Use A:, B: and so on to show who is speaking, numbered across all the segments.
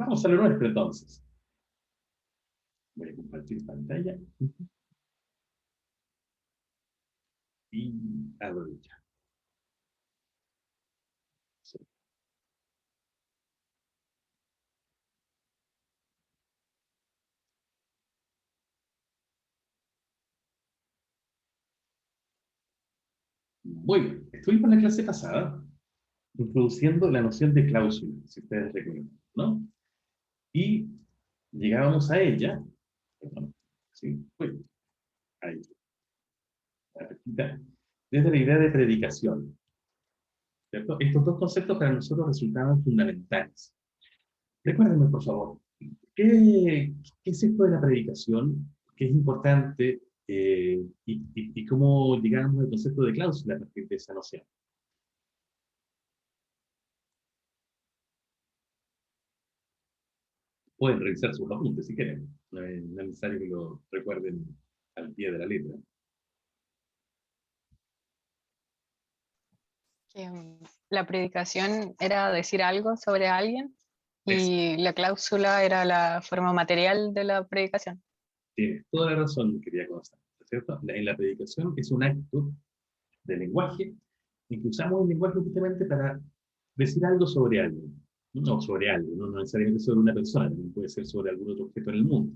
A: Vamos a lo nuestro entonces. Voy a compartir pantalla y abro el chat. Muy bien, estuvimos en la clase pasada introduciendo la noción de cláusula, si ustedes recuerdan, ¿no? Y llegábamos a ella, perdón, sí, bueno, ahí, desde la idea de predicación, ¿cierto? Estos dos conceptos para nosotros resultaban fundamentales. Recuérdenme, por favor, ¿qué es esto de la predicación? ¿Qué es importante? Y cómo llegamos al concepto de cláusula a partir de esa noción. Pueden revisar sus apuntes si quieren. No es necesario que lo recuerden al pie de la letra.
B: Que la predicación era decir algo sobre alguien y la cláusula era la forma material de la predicación.
A: Tienes toda la razón, querida Constanza, ¿cierto? En la predicación es un acto de lenguaje y que usamos el lenguaje justamente para decir algo sobre alguien. No sobre algo, no necesariamente sobre una persona, también puede ser sobre algún otro objeto en el mundo.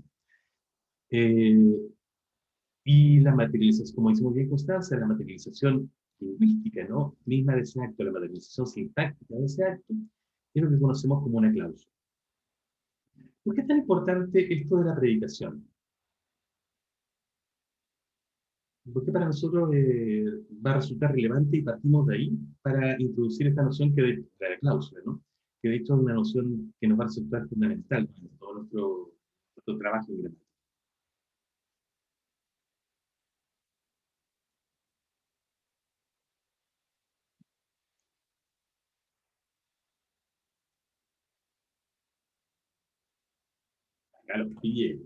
A: Y la materialización, como dice muy bien Constanza, la materialización lingüística, ¿no? Misma de ese acto, la materialización sintáctica de ese acto, es lo que conocemos como una cláusula. ¿Por qué es tan importante esto de la predicación? Porque para nosotros va a resultar relevante y partimos de ahí para introducir esta noción que de la cláusula, ¿no? Que de hecho es una noción que nos va a resultar fundamental en todo nuestro trabajo en gramática. Acá lo pillé.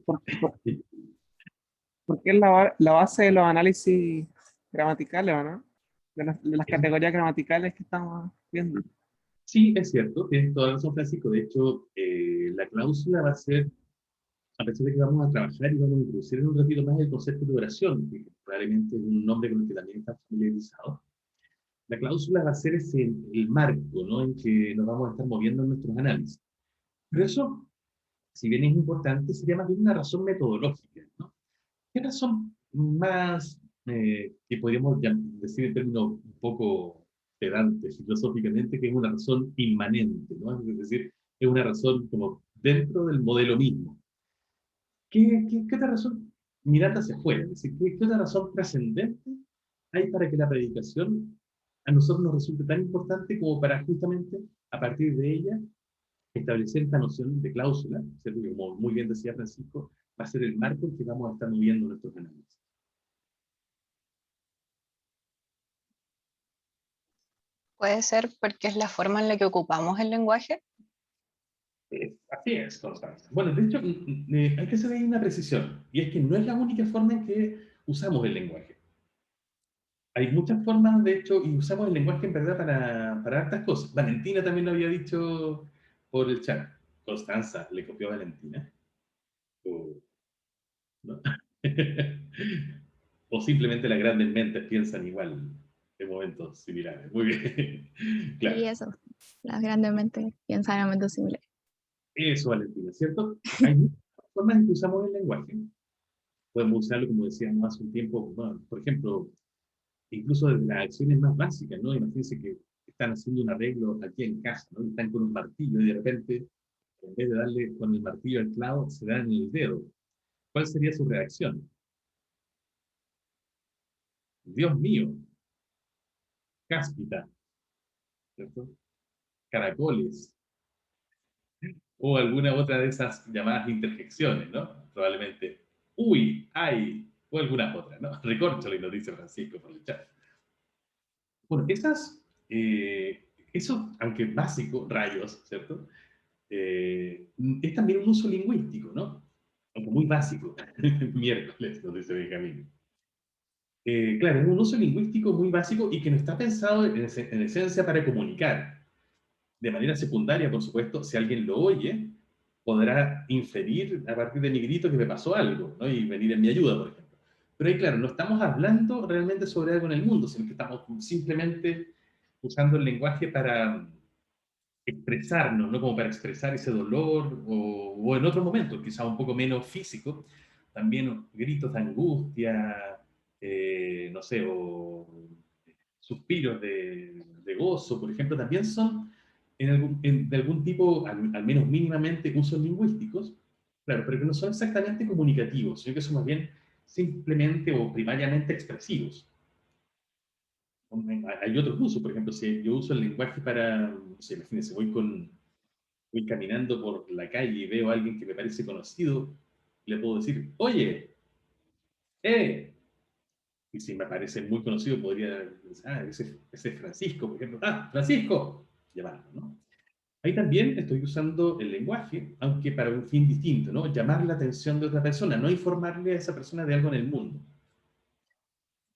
C: Porque es la base de los análisis gramaticales, ¿o no? De las categorías gramaticales que estamos viendo.
A: Sí, es cierto, tienes toda la razón, Francisco. De hecho, la cláusula va a ser, a pesar de que vamos a trabajar y vamos a introducir en un ratito más el concepto de oración, que probablemente es un nombre con el que también está familiarizado. La cláusula va a ser el marco, ¿no? En que nos vamos a estar moviendo en nuestros análisis. Pero eso, si bien es importante, sería más bien una razón metodológica, ¿no? ¿Qué razón más, que podríamos decir en términos un poco pedantes filosóficamente, que es una razón inmanente, ¿no? Es decir, es una razón como dentro del modelo mismo. ¿Qué otra razón, mirando hacia afuera, es decir, qué otra razón trascendente hay para que la predicación a nosotros nos resulte tan importante como para justamente, a partir de ella, establecer esta noción de cláusula, ¿cierto? Que como muy bien decía Francisco, va a ser el marco en que vamos a estar moviendo nuestros análisis.
B: Puede ser porque es la forma en la que ocupamos el lenguaje.
A: Así es, Constanza. Bueno, de hecho, hay que hacer ahí una precisión, y es que no es la única forma en que usamos el lenguaje. Hay muchas formas, de hecho, y usamos el lenguaje en verdad para hartas cosas. Valentina también lo había dicho por el chat. Constanza, le copió a Valentina. O, ¿no? O simplemente las grandes mentes piensan igual en momentos similares. Muy bien. Claro.
D: Y eso, las grandes mentes piensan en momentos similares.
A: Eso, Valentina, ¿cierto? Hay muchas formas en que usamos el lenguaje. Podemos usarlo, como decíamos hace un tiempo, bueno, por ejemplo, incluso desde las acciones más básicas, ¿no? Imagínense que están haciendo un arreglo aquí en casa, ¿no? Y están con un martillo y de repente, en vez de darle con el martillo al clavo, se dan en el dedo. ¿Cuál sería su reacción? Dios mío, cáspita, ¿cierto? Caracoles, o alguna otra de esas llamadas interjecciones, ¿no? Probablemente, uy, ay, o algunas otras, ¿no? Recórchole, nos dice Francisco por el chat. Bueno, eso, aunque básico, rayos, ¿cierto? Es también un uso lingüístico, ¿no? Aunque muy básico. Miércoles, nos dice Benjamín. Claro, es un uso lingüístico muy básico y que no está pensado en esencia para comunicar. De manera secundaria, por supuesto, si alguien lo oye, podrá inferir a partir de mi grito que me pasó algo, ¿no? Y venir en mi ayuda, por ejemplo. Pero ahí, claro, no estamos hablando realmente sobre algo en el mundo, sino que estamos simplemente usando el lenguaje para expresarnos, ¿no? Como para expresar ese dolor, o en otros momentos, quizá un poco menos físico, también gritos de angustia, no sé, o suspiros de gozo, por ejemplo, también son de algún tipo, al menos mínimamente, usos lingüísticos, claro, pero que no son exactamente comunicativos, sino que son más bien simplemente o primariamente expresivos. Hay otros usos, por ejemplo, si yo uso el lenguaje para, no sé, imagínense, voy caminando por la calle y veo a alguien que me parece conocido, le puedo decir, oye, eh, y si me parece muy conocido, podría decir, ah, ese es Francisco, por ejemplo, ah, Francisco, llamarlo, ¿no? Ahí también estoy usando el lenguaje, aunque para un fin distinto, ¿no? Llamar la atención de otra persona, no informarle a esa persona de algo en el mundo.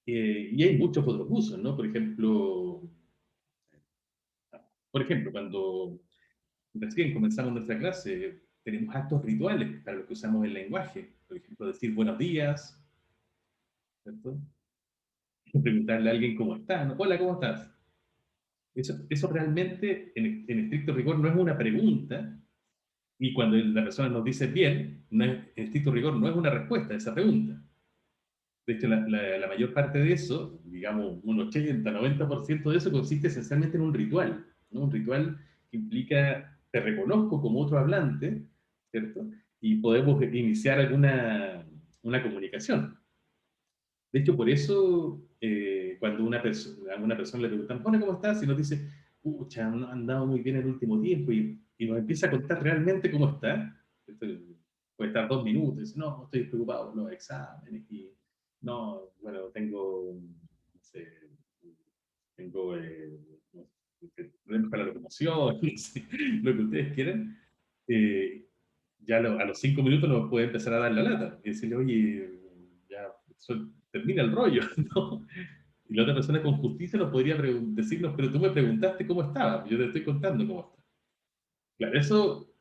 A: Y hay muchos otros usos, ¿no? Por ejemplo, cuando recién comenzamos nuestra clase, tenemos actos rituales para los que usamos el lenguaje. Por ejemplo, decir buenos días, ¿cierto? Preguntarle a alguien cómo está, ¿no? Hola, ¿cómo estás? Eso realmente, en estricto rigor, no es una pregunta, y cuando la persona nos dice bien, en estricto rigor, no es una respuesta a esa pregunta. De hecho, la mayor parte de eso, digamos un 80-90% de eso, consiste esencialmente en un ritual, ¿no? Un ritual que implica, te reconozco como otro hablante, ¿cierto? Y podemos iniciar una comunicación. De hecho, por eso, cuando a una persona le preguntan, bueno, ¿cómo estás? Y nos dice, pucha, no ha andado muy bien el último tiempo, y nos empieza a contar realmente cómo está. Esto puede estar 2 minutos, y dice, no, estoy preocupado por los exámenes, y no, bueno, no sé, tengo no sé, problemas para la locomoción, no sé, lo que ustedes quieran. Eh, ya a los 5 minutos nos puede empezar a dar la lata y decirle, oye, ya termina el rollo, ¿no? Y la otra persona con justicia nos podría decirnos, pero tú me preguntaste cómo estaba, yo te estoy contando cómo está. Claro, eso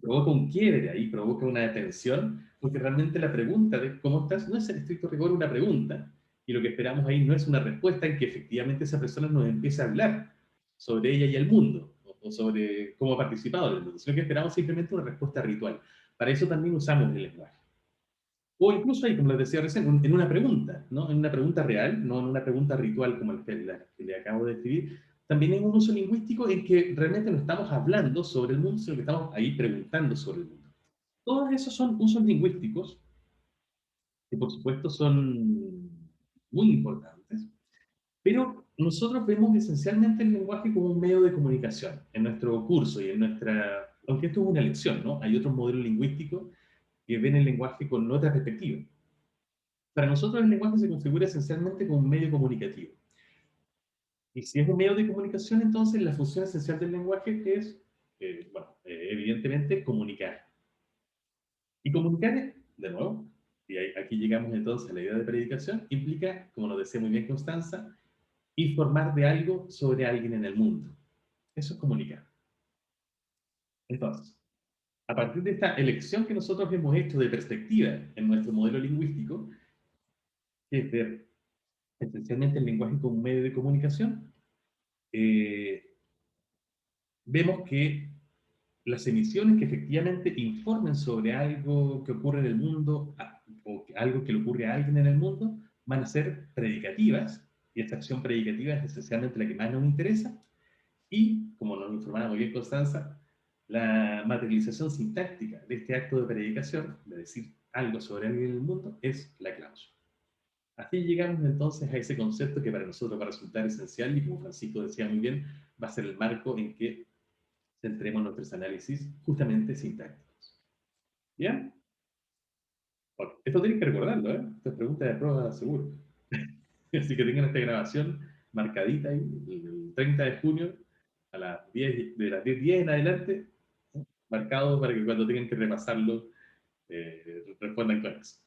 A: provoca un quiebre ahí, provoca una tensión, porque realmente la pregunta de cómo estás no es en estricto rigor una pregunta, y lo que esperamos ahí no es una respuesta en que efectivamente esa persona nos empiece a hablar sobre ella y el mundo, o sobre cómo ha participado en el mundo, sino que esperamos simplemente una respuesta ritual. Para eso también usamos el lenguaje. O incluso ahí, como les decía recién, en una pregunta, ¿no? En una pregunta real, no en una pregunta ritual como la que le acabo de describir, también hay un uso lingüístico en que realmente no estamos hablando sobre el mundo, sino que estamos ahí preguntando sobre el mundo. Todos esos son usos lingüísticos que por supuesto son muy importantes, pero nosotros vemos esencialmente el lenguaje como un medio de comunicación en nuestro curso y en nuestra, aunque esto es una lección, ¿no? Hay otros modelos lingüísticos que ven el lenguaje con otra perspectiva. Para nosotros el lenguaje se configura esencialmente como un medio comunicativo. Y si es un medio de comunicación, entonces la función esencial del lenguaje es, evidentemente, comunicar. Y comunicar, de nuevo, y aquí llegamos entonces a la idea de predicación, implica, como nos decía muy bien Constanza, informar de algo sobre alguien en el mundo. Eso es comunicar. Entonces, a partir de esta elección que nosotros hemos hecho de perspectiva en nuestro modelo lingüístico, que es ver esencialmente el lenguaje como un medio de comunicación, eh, vemos que las emisiones que efectivamente informen sobre algo que ocurre en el mundo o algo que le ocurre a alguien en el mundo van a ser predicativas, y esta acción predicativa es esencialmente la que más nos interesa, y, como nos informaba muy bien Constanza, la materialización sintáctica de este acto de predicación, de decir algo sobre alguien en el mundo, es la cláusula. Así llegamos entonces a ese concepto que para nosotros va a resultar esencial y, como Francisco decía muy bien, va a ser el marco en que centremos nuestros análisis justamente sintácticos. ¿Bien? Bueno, esto tienen que recordarlo, ¿eh? Esta es pregunta de prueba seguro. Así que tengan esta grabación marcadita ahí, el 30 de junio, a las 10, de las 10:10 en adelante, marcado para que cuando tengan que repasarlo, respondan con eso.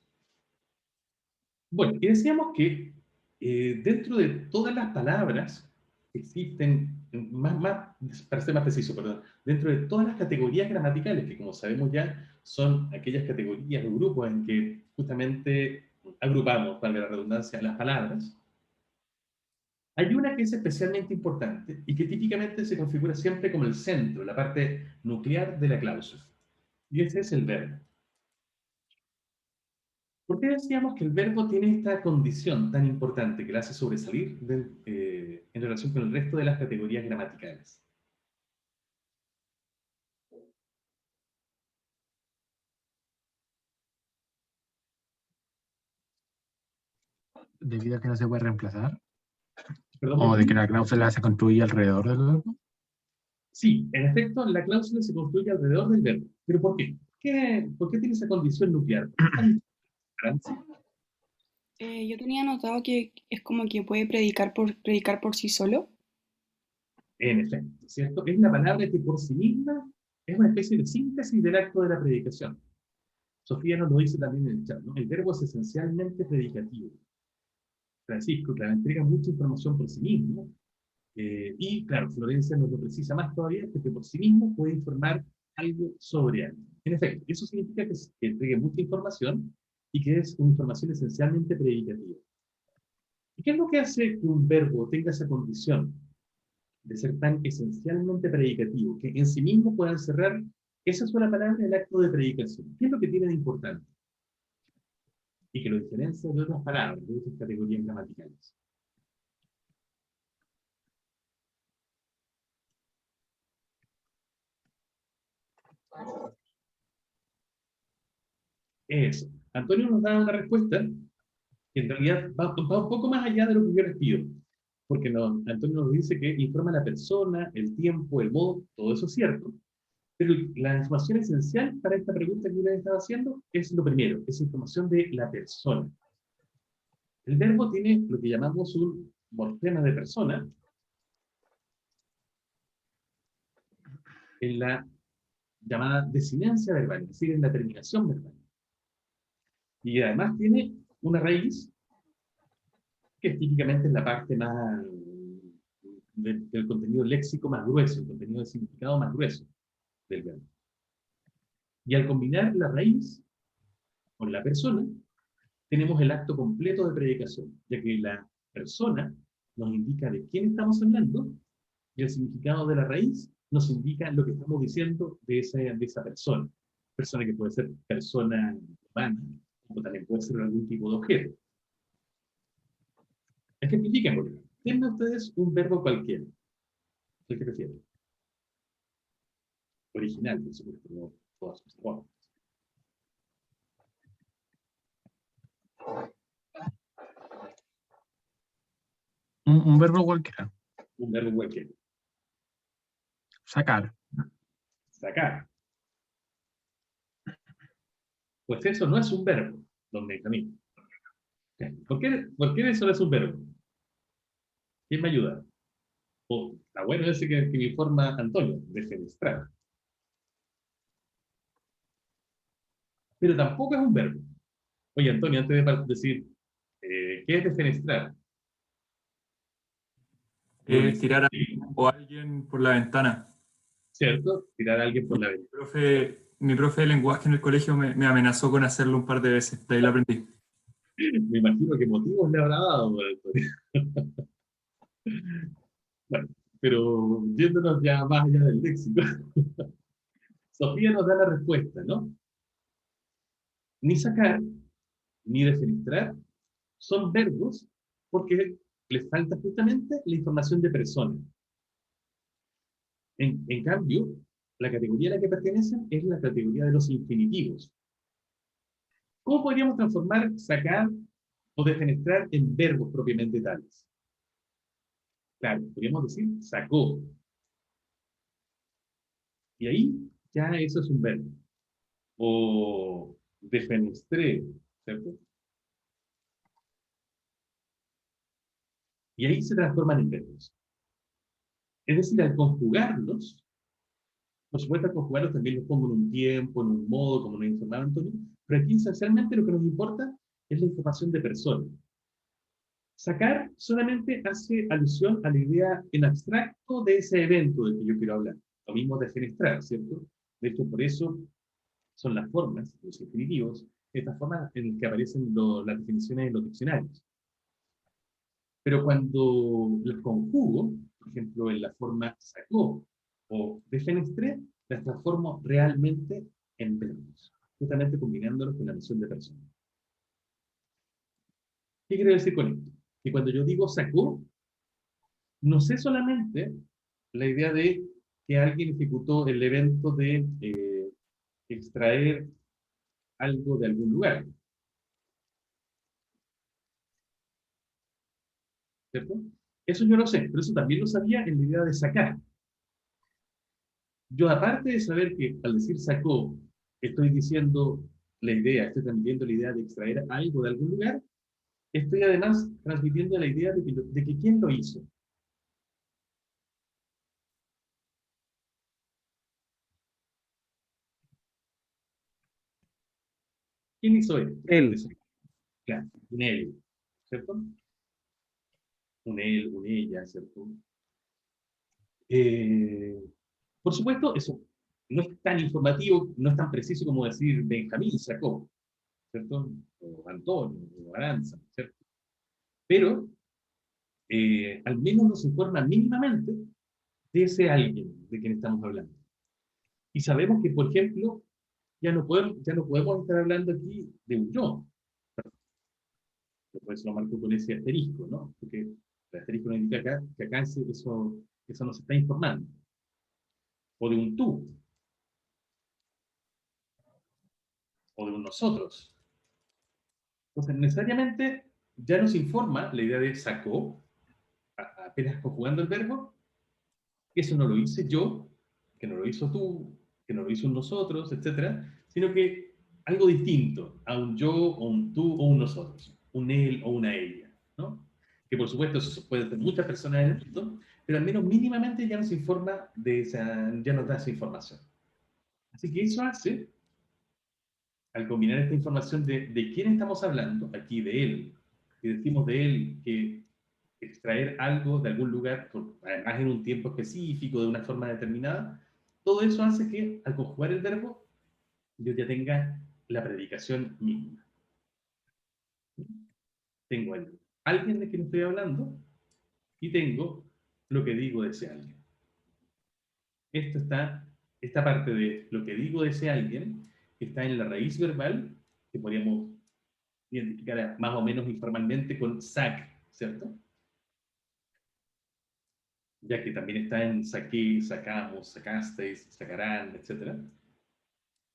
A: Bueno, y decíamos que dentro de todas las palabras que existen para ser más preciso, perdón, dentro de todas las categorías gramaticales, que como sabemos ya son aquellas categorías o grupos en que justamente agrupamos, valga la redundancia, las palabras, hay una que es especialmente importante y que típicamente se configura siempre como el centro, la parte nuclear de la cláusula. Y ese es el verbo. ¿Por qué decíamos que el verbo tiene esta condición tan importante que la hace sobresalir en relación con el resto de las categorías gramaticales?
E: Debido a que no se puede reemplazar,
A: Perdón,
E: o de
A: Martín.
E: que la cláusula se construye alrededor del verbo.
A: Sí, en efecto, la cláusula se construye alrededor del verbo. ¿Pero por qué? ¿Por qué tiene esa condición nuclear? ¿Por qué es tan importante?
F: Yo tenía notado que es como que puede predicar por sí solo.
A: En efecto, ¿cierto? Es la palabra que por sí misma es una especie de síntesis del acto de la predicación. Sofía nos lo dice también en el chat, ¿no? El verbo es esencialmente predicativo. Francisco, claro, entrega mucha información por sí mismo. Y claro, Florencia nos lo precisa más todavía, porque por sí mismo puede informar algo sobre algo. En efecto, eso significa que entregue mucha información y que es una información esencialmente predicativa. ¿Y qué es lo que hace que un verbo tenga esa condición de ser tan esencialmente predicativo, que en sí mismo pueda encerrar esa sola palabra en el acto de predicación? ¿Qué es lo que tiene de importante? Y que lo diferencia de otras palabras, de otras categorías gramaticales. Eso. Antonio nos da una respuesta que en realidad va un poco más allá de lo que yo les pido. Porque Antonio nos dice que informa a la persona, el tiempo, el modo, todo eso es cierto. Pero la información esencial para esta pregunta que usted estaba haciendo es lo primero, es información de la persona. El verbo tiene lo que llamamos un morfema de persona en la llamada desinencia verbal, es decir, en la terminación verbal. Y además tiene una raíz que típicamente es la parte más del contenido léxico más grueso, el contenido de significado más grueso del verbo. Y al combinar la raíz con la persona, tenemos el acto completo de predicación, ya que la persona nos indica de quién estamos hablando y el significado de la raíz nos indica lo que estamos diciendo de esa persona. Persona que puede ser persona humana, o también puede ser algún tipo de objeto. Ejemplifiquémoslo. Denme ustedes un verbo cualquiera. ¿El que prefieren? Original, por supuesto, no todas sus formas.
E: Un verbo cualquiera.
A: Un verbo cualquiera.
E: Sacar.
A: Sacar. Pues eso no es un verbo, don Benjamín. ¿Por qué eso no es un verbo? ¿Quién me ayuda? Está bueno ese que me informa Antonio, defenestrar. Pero tampoco es un verbo. Oye, Antonio, antes de decir, ¿qué es defenestrar?
G: Tirar a o a alguien por la ventana.
A: ¿Cierto? Tirar a alguien por la ventana.
G: Mi profe de lenguaje en el colegio me amenazó con hacerlo un par de veces, de ahí lo aprendí.
A: Me imagino qué motivos le habrá dado, don Antonio. Bueno, pero yéndonos ya más allá del léxico, Sofía nos da la respuesta, ¿no? Ni sacar, ni defenestrar son verbos porque les falta justamente la información de persona. En cambio, la categoría a la que pertenecen es la categoría de los infinitivos. ¿Cómo podríamos transformar sacar o defenestrar en verbos propiamente tales? Claro, podríamos decir sacó. Y ahí ya eso es un verbo. O defenestré, ¿cierto? Y ahí se transforman en verbos. Es decir, al conjugarlos, por supuesto al conjugarlos también los pongo en un tiempo, en un modo, como nos informaba Antonio, pero aquí esencialmente lo que nos importa es la información de persona. Sacar solamente hace alusión a la idea en abstracto de ese evento del que yo quiero hablar. Lo mismo de fenestrar, ¿cierto? De hecho, por eso son las formas, los infinitivos, estas formas en las que aparecen las definiciones en los diccionarios. Pero cuando las conjugo, por ejemplo, en la forma sacó o defenestré, las transformo realmente en verbos, justamente combinándolos con la noción de persona. ¿Qué quiero decir con esto? Que cuando yo digo sacó, no sé solamente la idea de que alguien ejecutó el evento de extraer algo de algún lugar, ¿cierto? Eso yo lo sé, pero eso también lo sabía en la idea de sacar. Yo, aparte de saber que al decir sacó, estoy diciendo la idea, estoy transmitiendo la idea de extraer algo de algún lugar, estoy además transmitiendo la idea de que quién lo hizo. ¿Quién hizo esto?
C: Él.
A: Claro, un él, ¿cierto? Un él, un ella, ¿cierto? Por supuesto, eso no es tan informativo, no es tan preciso como decir Benjamín sacó, ¿cierto? O Antonio, o Aranza, ¿cierto? Pero al menos nos informa mínimamente de ese alguien de quien estamos hablando. Y sabemos que, por ejemplo, ya no podemos estar hablando aquí de un yo. Por eso lo marco con ese asterisco, ¿no? Porque el asterisco nos indica acá, que acá eso nos está informando. O de un tú. O de un nosotros. Entonces, necesariamente ya nos informa la idea de sacó, apenas conjugando el verbo, que eso no lo hice yo, que no lo hizo tú, que no lo hizo un nosotros, etc., sino que algo distinto a un yo, o un tú, o un nosotros, un él o una ella, ¿no? Que por supuesto eso puede ser muchas personas en el mundo, pero al menos mínimamente ya nos informa ya nos da esa información. Así que eso hace, al combinar esta información de quién estamos hablando, aquí de él, y decimos de él que extraer algo de algún lugar, además en un tiempo específico, de una forma determinada, todo eso hace que al conjugar el verbo, yo ya tenga la predicación misma. Tengo alguien de quien estoy hablando y tengo lo que digo de ese alguien. Esta parte de lo que digo de ese alguien está en la raíz verbal, que podríamos identificar más o menos informalmente con sac, ¿cierto? Ya que también está en saqué, sacamos, sacasteis, sacarán, etc.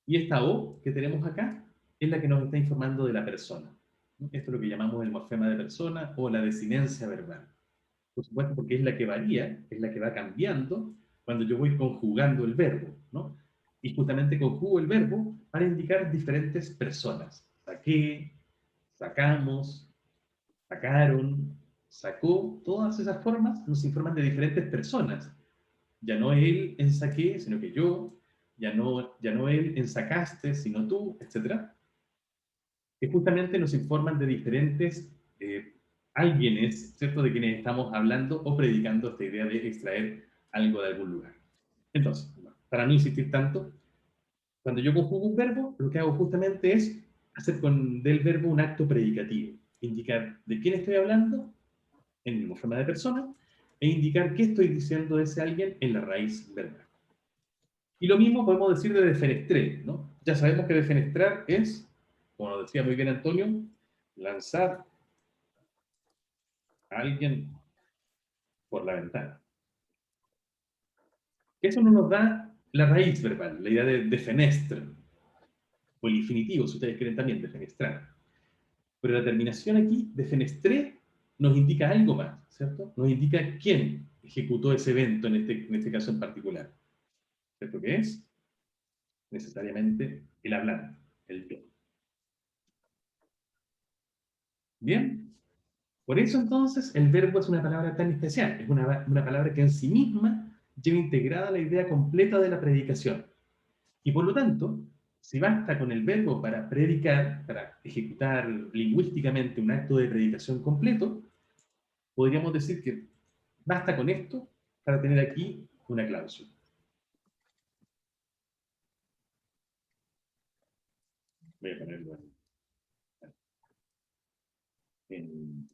A: Y esta O que tenemos acá es la que nos está informando de la persona. Esto es lo que llamamos el morfema de persona o la desinencia verbal. Por supuesto, porque es la que varía, es la que va cambiando cuando yo voy conjugando el verbo, ¿no? Y justamente conjugo el verbo para indicar diferentes personas. Saqué, sacamos, sacaron, sacó, todas esas formas nos informan de diferentes personas. Ya no él en saqué, sino que yo, ya no él en sacaste, sino tú, etc. Que justamente nos informan de diferentes alguienes, ¿cierto?, de quienes estamos hablando o predicando esta idea de extraer algo de algún lugar. Entonces, para no insistir tanto, cuando yo conjugo un verbo, lo que hago justamente es hacer del verbo un acto predicativo, indicar de quién estoy hablando en el forma de persona e indicar qué estoy diciendo de ese alguien en la raíz verbal. Y lo mismo podemos decir de defenestré, ¿no? Ya sabemos que defenestrar es, como nos decía muy bien Antonio, lanzar a alguien por la ventana. Eso no nos da la raíz verbal, la idea de defenestre, o el infinitivo, si ustedes quieren también, defenestrar. Pero la terminación aquí, defenestré, nos indica algo más, ¿cierto? Nos indica quién ejecutó ese evento en este caso en particular. ¿Cierto que es? Necesariamente el hablante, el yo. Bien, por eso entonces el verbo es una palabra tan especial, es una palabra que en sí misma lleva integrada la idea completa de la predicación. Y por lo tanto, si basta con el verbo para predicar, para ejecutar lingüísticamente un acto de predicación completo, podríamos decir que basta con esto para tener aquí una cláusula. Voy a ponerlo en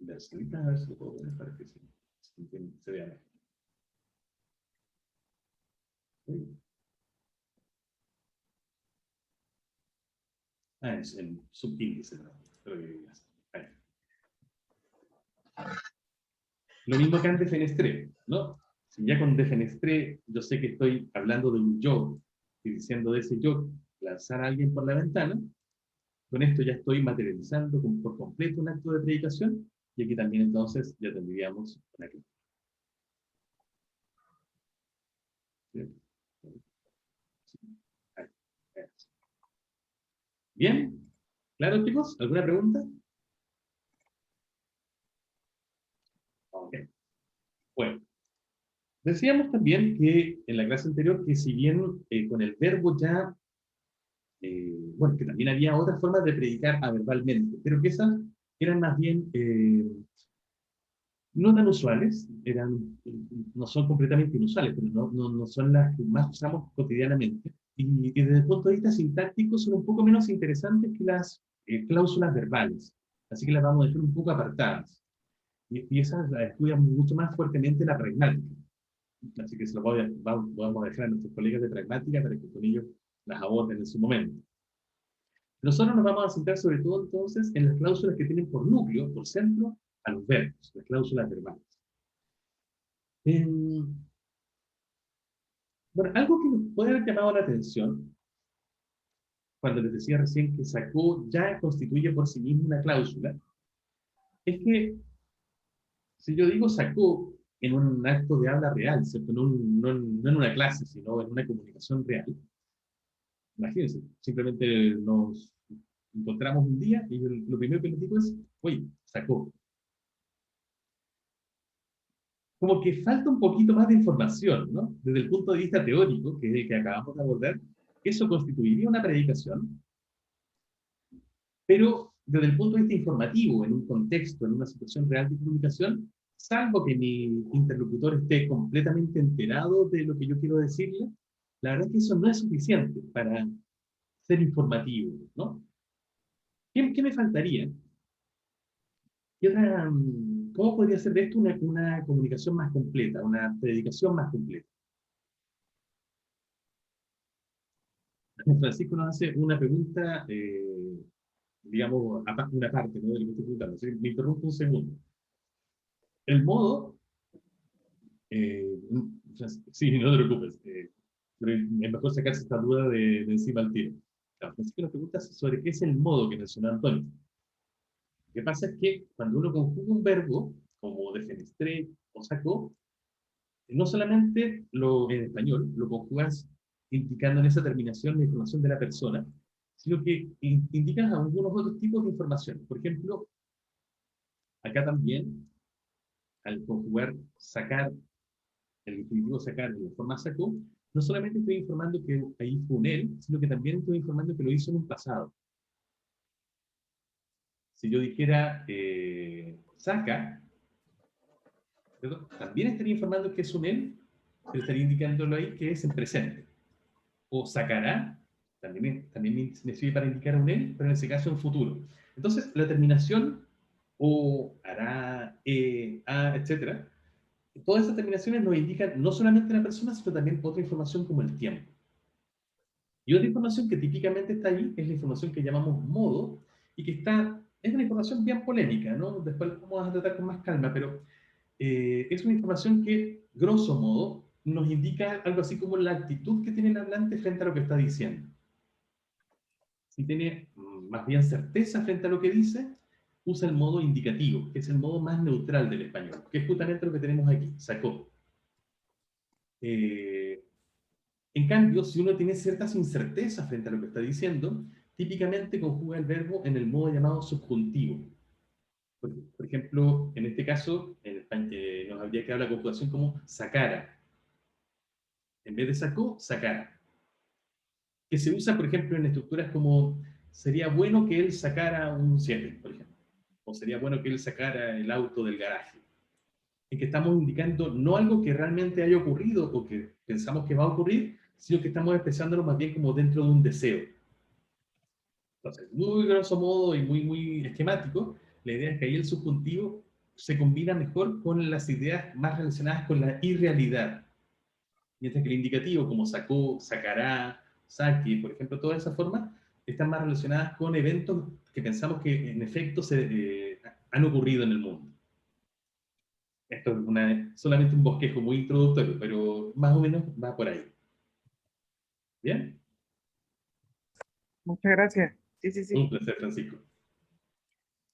A: versalita, a ver si lo puedo poner para que se vea mejor. Es el subíndice, ¿no? Ahí. Lo mismo que en defenestré, ¿no? Si ya con defenestré yo sé que estoy hablando de un yo, y diciendo de ese yo lanzar a alguien por la ventana, con esto ya estoy materializando por completo un acto de predicación, y aquí también entonces ya tendríamos una clave. Bien, ¿claro, chicos? ¿Alguna pregunta? Ok. Bueno, decíamos también que en la clase anterior que si bien con el verbo ya, bueno, que también había otras formas de predicar verbalmente, pero que esas eran más bien no tan usuales, no son completamente inusuales, pero no son las que más usamos cotidianamente. Y desde el punto de vista sintáctico son un poco menos interesantes que las cláusulas verbales. Así que las vamos a dejar un poco apartadas. Y esas las estudian mucho más fuertemente la pragmática. Así que se lo vamos a dejar a nuestros colegas de pragmática para que con ellos las aborden en su momento. Nosotros nos vamos a centrar sobre todo entonces en las cláusulas que tienen por núcleo, por centro, a los verbos, las cláusulas verbales. Bueno, algo que nos puede haber llamado la atención, cuando les decía recién que sacó ya constituye por sí mismo una cláusula, es que si yo digo sacó en un acto de habla real, ¿cierto? No en una clase, sino en una comunicación real, imagínense, simplemente nos encontramos un día y yo lo primero que les digo es, oye, sacó. Como que falta un poquito más de información, ¿no? Desde el punto de vista teórico, que es el que acabamos de abordar, eso constituiría una predicación, pero desde el punto de vista informativo, en un contexto, en una situación real de comunicación, salvo que mi interlocutor esté completamente enterado de lo que yo quiero decirle, la verdad es que eso no es suficiente para ser informativo, ¿no? ¿Qué me faltaría? ¿Cómo podría ser de esto una comunicación más completa, una predicación más completa? Francisco nos hace una pregunta, digamos, una parte, ¿no? De lo que estoy preguntando. Así que me interrumpo un segundo. El modo, sí, no te preocupes, pero es mejor sacarse esta duda de encima al tiro. Claro, Francisco nos pregunta sobre qué es el modo que mencionó Antonio. Lo que pasa es que cuando uno conjuga un verbo, como defenestré o sacó, no solamente en español lo conjugas indicando en esa terminación la información de la persona, sino que indicas algunos otros tipos de información. Por ejemplo, acá también, al conjugar sacar, el infinitivo sacar en la forma sacó, no solamente estoy informando que ahí fue un él, sino que también estoy informando que lo hizo en un pasado. Si yo dijera saca, ¿cierto? También estaría informando que es un él, pero estaría indicándolo ahí que es en presente. O sacará, también me sirve para indicar un él, pero en ese caso en futuro. Entonces, la terminación o, hará, a, etc., todas esas terminaciones nos indican no solamente la persona, sino también otra información como el tiempo. Y otra información que típicamente está ahí es la información que llamamos modo, y que es una información bien polémica, ¿no? Después lo vamos a tratar con más calma, pero es una información que, grosso modo, nos indica algo así como la actitud que tiene el hablante frente a lo que está diciendo. Si tiene más bien certeza frente a lo que dice, usa el modo indicativo, que es el modo más neutral del español, que es justamente lo que tenemos aquí, sacó. En cambio, si uno tiene ciertas incertezas frente a lo que está diciendo, típicamente conjuga el verbo en el modo llamado subjuntivo. Por ejemplo, en este caso, en España, nos habría quedado la conjugación como sacara. En vez de sacó, sacara. Que se usa, por ejemplo, en estructuras como sería bueno que él sacara un 7, por ejemplo. O o sería bueno que él sacara el auto del garaje. En que estamos indicando no algo que realmente haya ocurrido o que pensamos que va a ocurrir, sino que estamos expresándolo más bien como dentro de un deseo. Entonces, muy grosso modo y muy esquemático, la idea es que ahí el subjuntivo se combina mejor con las ideas más relacionadas con la irrealidad. Mientras que el indicativo, como sacó, sacará, saque, por ejemplo, todas esas formas, están más relacionadas con eventos que pensamos que en efecto han ocurrido en el mundo. Esto es solamente un bosquejo muy introductorio, pero más o menos va por ahí. ¿Bien?
C: Muchas gracias. Sí, sí, sí.
A: Un placer, Francisco.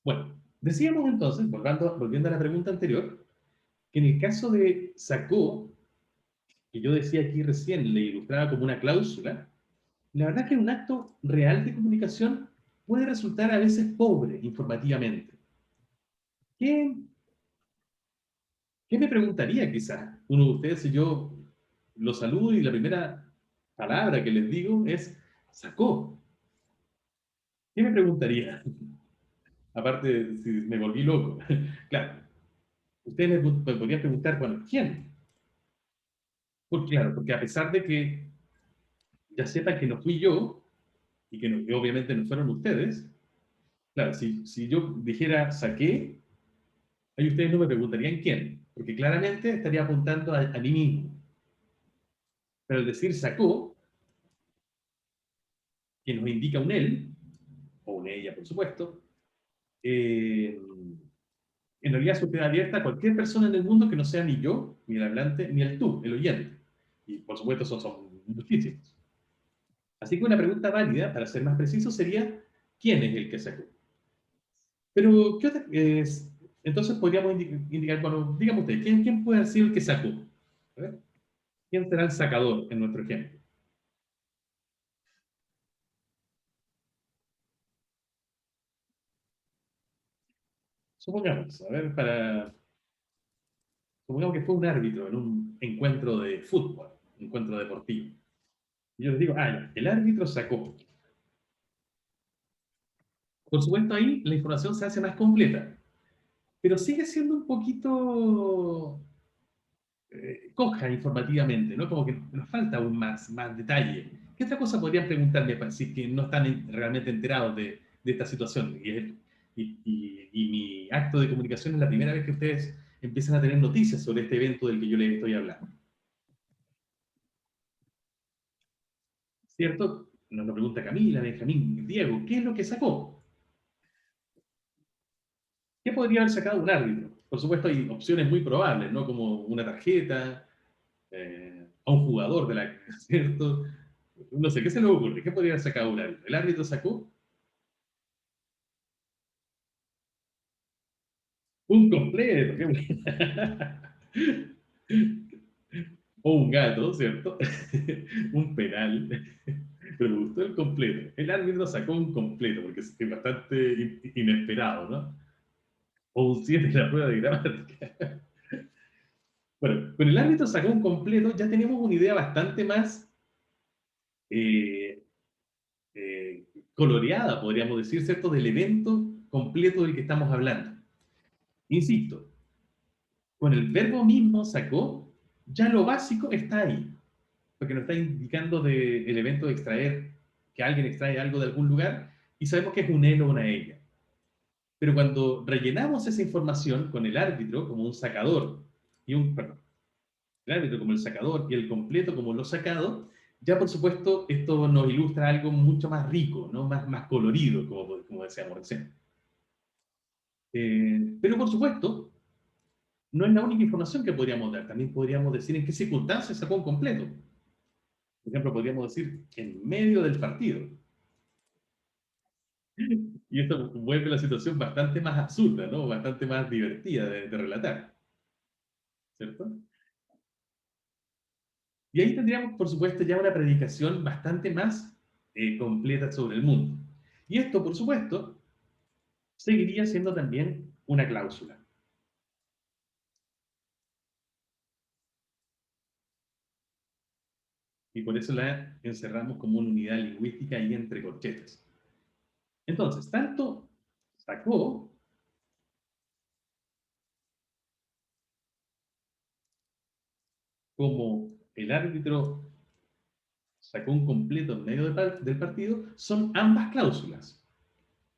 A: Bueno, decíamos entonces, volviendo a la pregunta anterior, que en el caso de sacó, que yo decía aquí recién, le ilustraba como una cláusula, la verdad es que un acto real de comunicación puede resultar a veces pobre informativamente. ¿Qué, qué me preguntaría quizás uno de ustedes si yo lo saludo y la primera palabra que les digo es sacó? ¿Qué me preguntaría? Aparte de si me volví loco. Claro, ustedes me podrían preguntar, bueno, ¿quién? Porque claro, porque a pesar de que ya sepan que no fui yo, y que obviamente no fueron ustedes, claro, si yo dijera saqué, ahí ustedes no me preguntarían quién, porque claramente estaría apuntando a mí mismo. Pero al decir sacó, que nos indica un él, o una ella, por supuesto, en realidad es usted abierta a cualquier persona en el mundo que no sea ni yo, ni el hablante, ni el tú, el oyente. Y por supuesto son muchísimos. Así que una pregunta válida, para ser más preciso, sería ¿quién es el que sacó? Pero, ¿qué otra es? Entonces podríamos indicar, bueno, dígame usted, ¿quién puede ser el que sacó? A ver, ¿quién será el sacador en nuestro ejemplo? Supongamos, a ver, supongamos que fue un árbitro en un encuentro de fútbol, un encuentro deportivo. Y yo les digo, ya, el árbitro sacó. Por supuesto, ahí la información se hace más completa, pero sigue siendo un poquito coja informativamente, ¿no? Como que nos falta aún más detalle. ¿Qué otra cosa podrían preguntarme si que no están realmente enterados de esta situación? Y mi acto de comunicación es la primera vez que ustedes empiezan a tener noticias sobre este evento del que yo les estoy hablando. ¿Cierto? Nos lo pregunta Camila, Benjamín, Diego, ¿qué es lo que sacó? ¿Qué podría haber sacado un árbitro? Por supuesto hay opciones muy probables, ¿no? Como una tarjeta, a un jugador de la... ¿Cierto? No sé, ¿qué se le ocurre? ¿Qué podría haber sacado un árbitro? ¿El árbitro sacó un completo? ¡Qué buena! O un gato, ¿cierto? Un penal. Pero me gustó el completo. El árbitro sacó un completo, porque es bastante inesperado, ¿no? O un 7 en la prueba de gramática. Bueno, con el árbitro sacó un completo, ya tenemos una idea bastante más eh, coloreada, podríamos decir, ¿cierto? Del evento completo del que estamos hablando. Insisto, con el verbo mismo sacó, ya lo básico está ahí, porque nos está indicando del evento de extraer, que alguien extrae algo de algún lugar, y sabemos que es un él o una ella. Pero cuando rellenamos esa información con el árbitro como un sacador, perdón, el árbitro como el sacador y el completo como lo sacado, ya por supuesto esto nos ilustra algo mucho más rico, ¿no? más colorido, como decíamos recién. Pero por supuesto, no es la única información que podríamos dar. También podríamos decir en qué circunstancias sacó un completo. Por ejemplo, podríamos decir en medio del partido. Y esto vuelve la situación bastante más absurda, ¿no? Bastante más divertida de relatar. ¿Cierto? Y ahí tendríamos, por supuesto, ya una predicación bastante más completa sobre el mundo. Y esto, por supuesto, seguiría siendo también una cláusula. Y por eso la encerramos como una unidad lingüística ahí entre corchetes. Entonces, tanto sacó como el árbitro sacó un completo en medio del partido, son ambas cláusulas.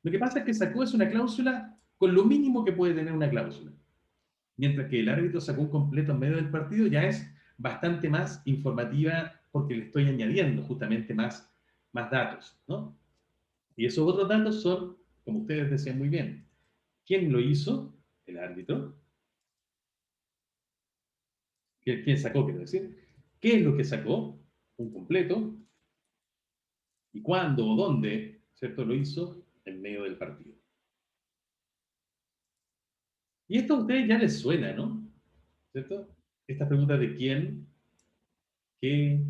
A: Lo que pasa es que sacó es una cláusula con lo mínimo que puede tener una cláusula. Mientras que el árbitro sacó un completo en medio del partido ya es bastante más informativa porque le estoy añadiendo justamente más datos, ¿no? Y esos otros datos son, como ustedes decían muy bien, ¿quién lo hizo? El árbitro. ¿Quién sacó, quiero decir? ¿Qué es lo que sacó? Un completo. ¿Y cuándo o dónde, cierto, lo hizo? En medio del partido. Y esto a ustedes ya les suena, ¿no? ¿Cierto? Estas preguntas de quién, qué,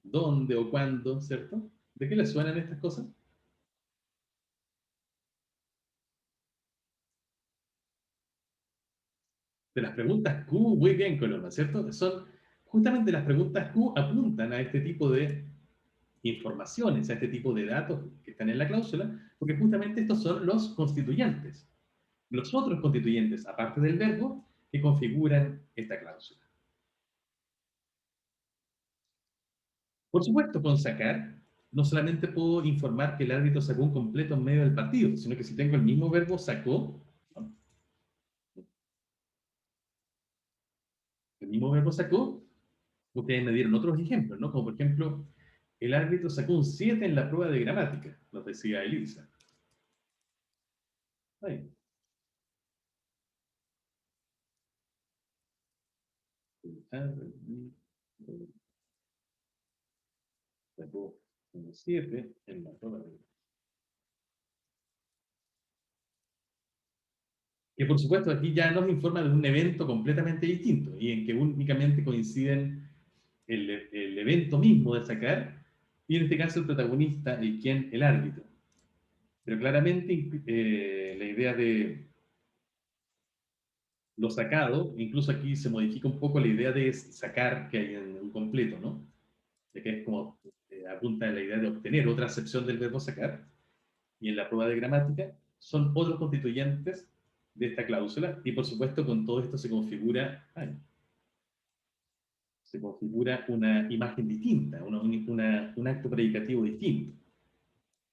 A: dónde o cuándo, ¿cierto? ¿De qué les suenan estas cosas? De las preguntas Q, muy bien, Coloma, ¿cierto? Son justamente las preguntas Q apuntan a este tipo de informaciones, a este tipo de datos que están en la cláusula, porque justamente estos son los constituyentes. Los otros constituyentes, aparte del verbo, que configuran esta cláusula. Por supuesto, con sacar, no solamente puedo informar que el árbitro sacó un completo en medio del partido, sino que si tengo el mismo verbo sacó, ¿no? El mismo verbo sacó, ustedes me dieron otros ejemplos, ¿no? Como por ejemplo, el árbitro sacó un 7 en la prueba de gramática, nos decía Elisa. Ahí. Sacó un 7 en la prueba de gramática. Que por supuesto aquí ya nos informa de un evento completamente distinto y en que únicamente coinciden el evento mismo de sacar y en este caso el protagonista, el árbitro. Pero claramente la idea de lo sacado, incluso aquí se modifica un poco la idea de sacar que hay en un completo, ¿no? De que es como apunta a la idea de obtener, otra acepción del verbo sacar, y en la prueba de gramática son otros constituyentes de esta cláusula, y por supuesto con todo esto se configura una imagen distinta, un acto predicativo distinto.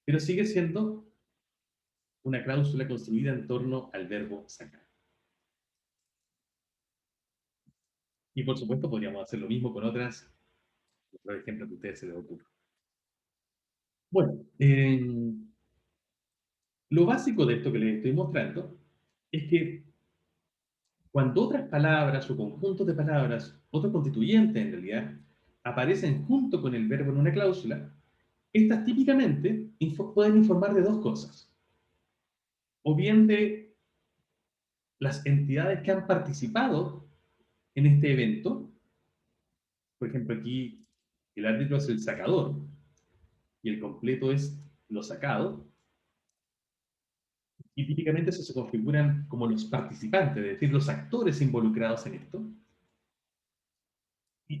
A: Pero sigue siendo una cláusula construida en torno al verbo sacar. Y por supuesto podríamos hacer lo mismo con otros ejemplos que a ustedes se les ocurran. Bueno, lo básico de esto que les estoy mostrando es que cuando otras palabras o conjuntos de palabras, otros constituyentes en realidad, aparecen junto con el verbo en una cláusula, estas típicamente pueden informar de dos cosas. O bien de las entidades que han participado en este evento. Por ejemplo, aquí el árbitro es el sacador y el completo es lo sacado. Y típicamente eso se configuran como los participantes, es decir, los actores involucrados en esto.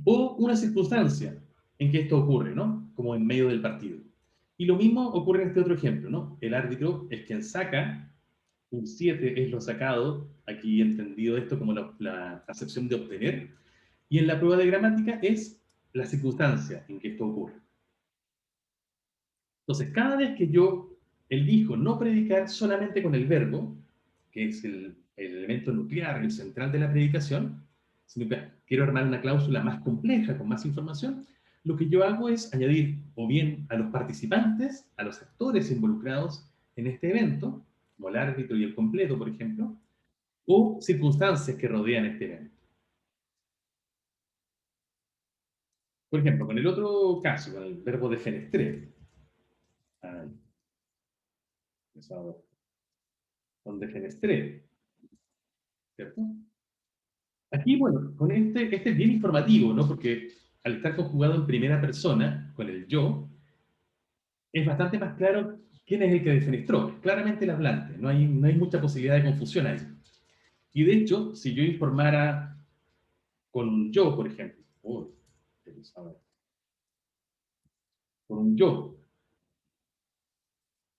A: O una circunstancia en que esto ocurre, ¿no? Como en medio del partido. Y lo mismo ocurre en este otro ejemplo, ¿no? El árbitro es quien saca, un 7 es lo sacado, aquí entendido esto como la acepción de obtener, y en la prueba de gramática es la circunstancia en que esto ocurre. Entonces, cada vez que yo elijo no predicar solamente con el verbo, que es el elemento nuclear, el central de la predicación, sino que quiero armar una cláusula más compleja, con más información, lo que yo hago es añadir o bien a los participantes, a los actores involucrados en este evento, como el árbitro y el completo, por ejemplo, o circunstancias que rodean este evento. Por ejemplo, con el otro caso, con el verbo defenestrer. Con defenestrer, ¿cierto? Aquí, bueno, con este es bien informativo, ¿no? Porque al estar conjugado en primera persona, con el yo, es bastante más claro quién es el que defenestró. Claramente el hablante, no hay mucha posibilidad de confusión ahí. Y de hecho, si yo informara con un yo, por ejemplo, con un yo,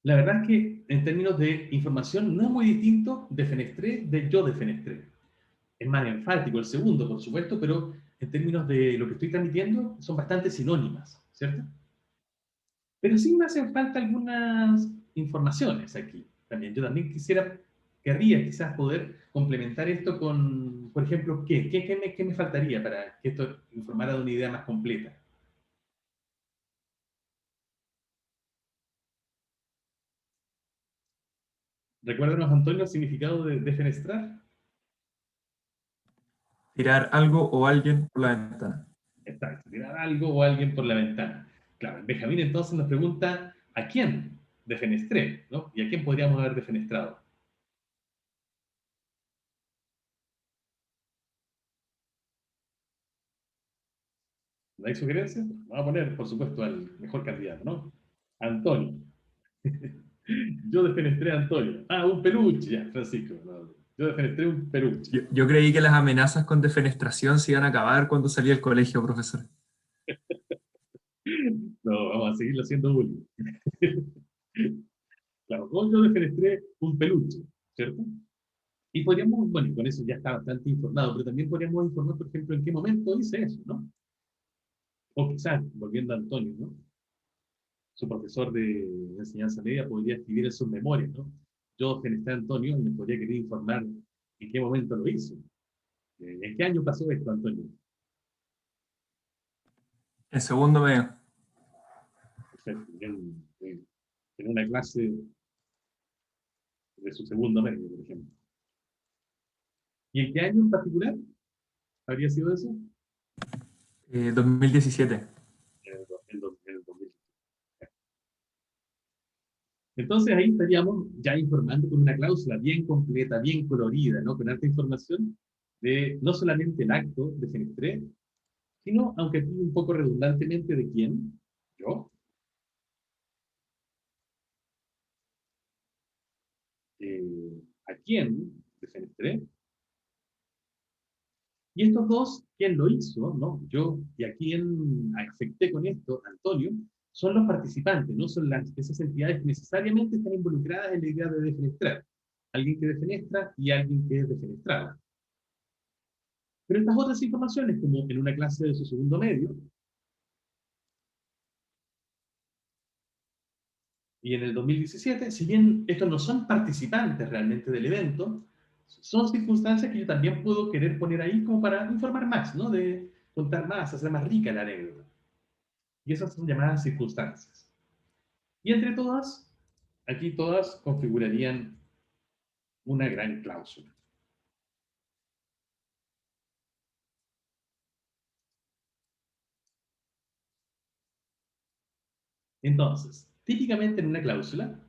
A: la verdad es que en términos de información no es muy distinto defenestré de yo defenestré. Es más enfático el segundo, por supuesto, pero en términos de lo que estoy transmitiendo, son bastante sinónimas, ¿cierto? Pero sí me hacen falta algunas informaciones aquí también. Yo también querría quizás poder complementar esto con, por ejemplo, ¿qué me faltaría para que esto informara de una idea más completa? Recuérdanos, Antonio, el significado de defenestrar.
G: Tirar algo o alguien por la ventana.
A: Exacto, tirar algo o alguien por la ventana. Claro, Benjamín entonces nos pregunta, ¿a quién defenestré? ¿No? ¿Y a quién podríamos haber defenestrado? ¿No hay sugerencias? Vamos a poner, por supuesto, al mejor candidato, ¿no? Antonio. Yo defenestré a Antonio. Ah, un peluche, ya, Francisco. No, yo defenestré un peluche.
G: Yo creí que las amenazas con defenestración se iban a acabar cuando salí del colegio, profesor.
A: No, vamos a seguirlo haciendo bullying. Claro, o yo defenestré un peluche, ¿cierto? Y podríamos, bueno, con eso ya está bastante informado, pero también podríamos informar, por ejemplo, en qué momento hice eso, ¿no? O quizás, volviendo a Antonio, ¿no? Su profesor de enseñanza media podría escribir en sus memorias, ¿no? Yo, defenestré a Antonio, y me podría querer informar en qué momento lo hizo. ¿En qué año pasó esto, Antonio?
G: En segundo medio.
A: Perfecto. En una clase de su segundo medio, por ejemplo. ¿Y en qué año en particular habría sido eso?
G: 2017.
A: En el 2000. Entonces ahí estaríamos ya informando con una cláusula bien completa, bien colorida, ¿no? Con alta información de no solamente el acto de fenestré, sino, aunque aquí un poco redundantemente, de quién, yo, a quién de fenestré, y estos dos, quién lo hizo, ¿no? Yo, y a quién afecté con esto, Antonio, son los participantes, no son esas entidades que necesariamente están involucradas en la idea de defenestrar. Alguien que defenestra y alguien que es defenestrado. Pero estas otras informaciones, como en una clase de su segundo medio, y en el 2017, si bien estos no son participantes realmente del evento, son circunstancias que yo también puedo querer poner ahí como para informar más, ¿no? De contar más, hacer más rica la anécdota. Y esas son llamadas circunstancias. Y entre todas, aquí todas configurarían una gran cláusula. Entonces, típicamente en una cláusula,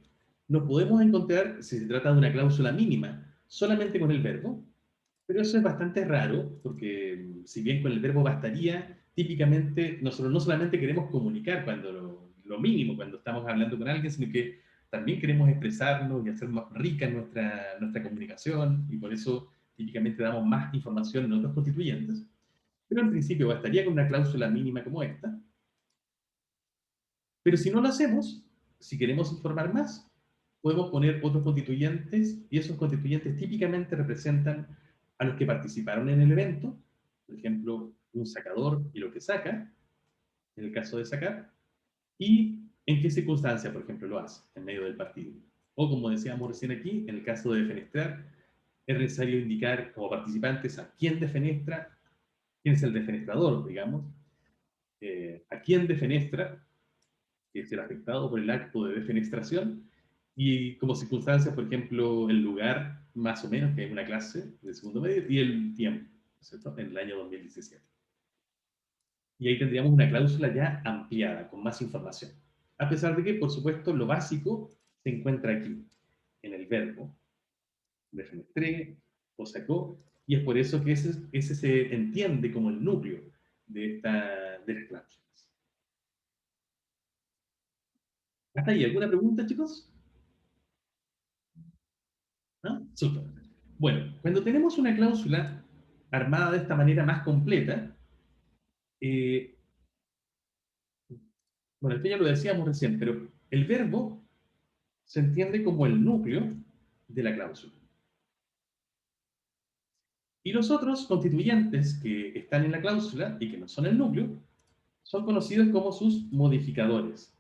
A: nos podemos encontrar, si se trata de una cláusula mínima, solamente con el verbo, pero eso es bastante raro, porque si bien con el verbo bastaría, típicamente nosotros no solamente queremos comunicar cuando lo mínimo, cuando estamos hablando con alguien, sino que también queremos expresarnos y hacer más rica nuestra comunicación, y por eso típicamente damos más información en otros constituyentes. Pero en principio bastaría con una cláusula mínima como esta. Pero si no lo hacemos, si queremos informar más, podemos poner otros constituyentes, y esos constituyentes típicamente representan a los que participaron en el evento, por ejemplo, un sacador y lo que saca, en el caso de sacar, y en qué circunstancia, por ejemplo, lo hace, en medio del partido. O como decíamos recién aquí, en el caso de defenestrar, es necesario indicar como participantes a quién defenestra, quién es el defenestrador, digamos, a quién defenestra, que es el afectado por el acto de defenestración, y como circunstancias, por ejemplo, el lugar, más o menos, que es una clase de segundo medio, y el tiempo, ¿cierto? En el año 2017. Y ahí tendríamos una cláusula ya ampliada, con más información. A pesar de que, por supuesto, lo básico se encuentra aquí, en el verbo, defenestré o sacó, y es por eso que ese se entiende como el núcleo de las cláusulas. ¿Hasta ahí alguna pregunta, chicos? ¿No? Súper. Bueno, cuando tenemos una cláusula armada de esta manera más completa, eh, bueno, esto ya lo decíamos recién, pero el verbo se entiende como el núcleo de la cláusula. Y los otros constituyentes que están en la cláusula y que no son el núcleo, son conocidos como sus modificadores.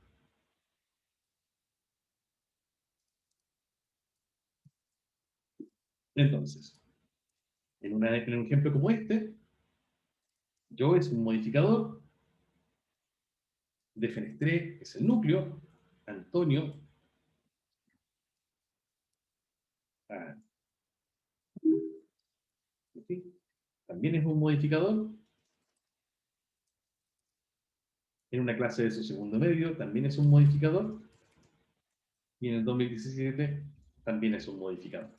A: Entonces, en un ejemplo como este, yo es un modificador, defenestré es el núcleo, Antonio ¿sí? También es un modificador. En una clase de su segundo medio también es un modificador. Y en el 2017 también es un modificador.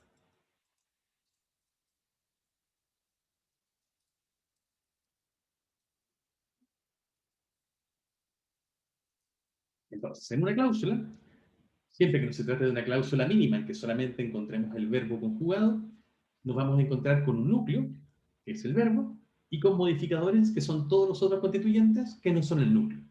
A: Entonces, en una cláusula, siempre que no se trate de una cláusula mínima en que solamente encontremos el verbo conjugado, nos vamos a encontrar con un núcleo, que es el verbo, y con modificadores, que son todos los otros constituyentes, que no son el núcleo.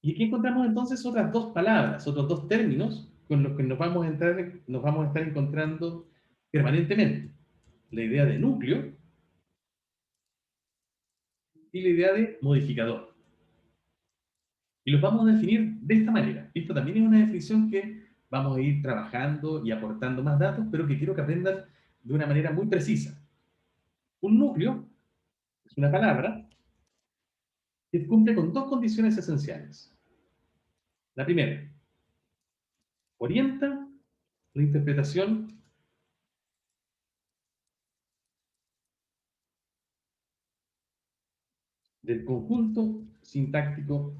A: Y aquí encontramos entonces otras dos palabras, otros dos términos con los que nos vamos a estar encontrando permanentemente. La idea de núcleo y la idea de modificador. Y los vamos a definir de esta manera. Esto también es una definición que vamos a ir trabajando y aportando más datos, pero que quiero que aprendan de una manera muy precisa. Un núcleo es una palabra que cumple con dos condiciones esenciales. La primera, orienta la interpretación del conjunto sintáctico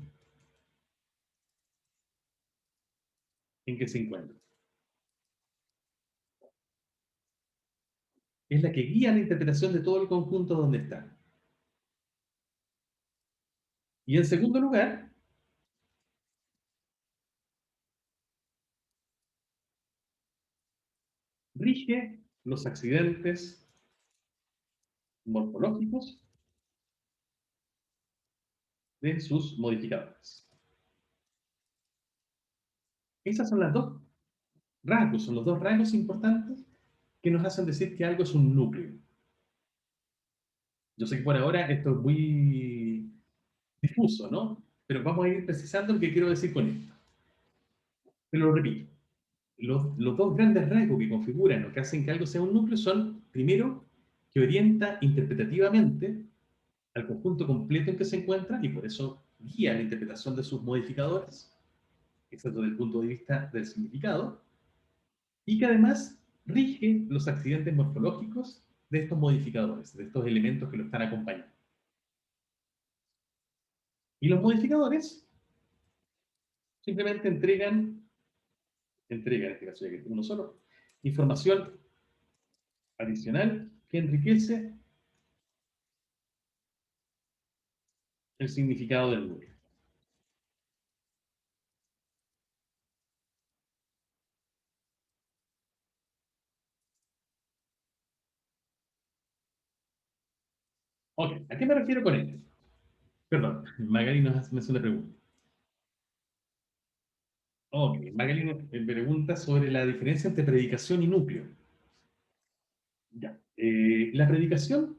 A: en que se encuentra. Es la que guía la interpretación de todo el conjunto donde está. Y en segundo lugar, rige los accidentes morfológicos de sus modificadores. Esas son las dos rasgos, son los dos rasgos importantes que nos hacen decir que algo es un núcleo. Yo sé que por ahora esto es muy difuso, ¿no? Pero vamos a ir precisando lo que quiero decir con esto. Pero lo repito. Los dos grandes rasgos que configuran o que hacen que algo sea un núcleo son, primero, que orienta interpretativamente al conjunto completo en que se encuentra y por eso guía la interpretación de sus modificadores, excepto desde el punto de vista del significado, y que además rige los accidentes morfológicos de estos modificadores, de estos elementos que lo están acompañando. Y los modificadores simplemente entregan en este caso ya que uno solo, información adicional que enriquece el significado del núcleo. Ok, ¿a qué me refiero con esto? Perdón, Magali me hace una pregunta. Ok, Magali me pregunta sobre la diferencia entre predicación y núcleo. Ya. La predicación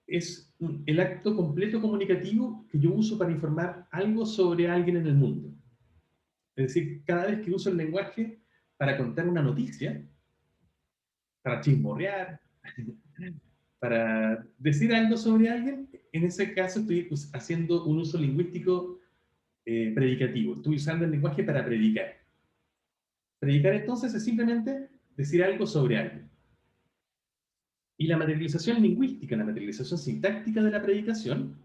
A: es el acto completo comunicativo que yo uso para informar algo sobre alguien en el mundo. Es decir, cada vez que uso el lenguaje para contar una noticia, para chismorrear, para decir algo sobre alguien, en ese caso estoy haciendo un uso lingüístico predicativo. Estoy usando el lenguaje para predicar. Predicar entonces es simplemente decir algo sobre alguien. Y la materialización lingüística, la materialización sintáctica de la predicación,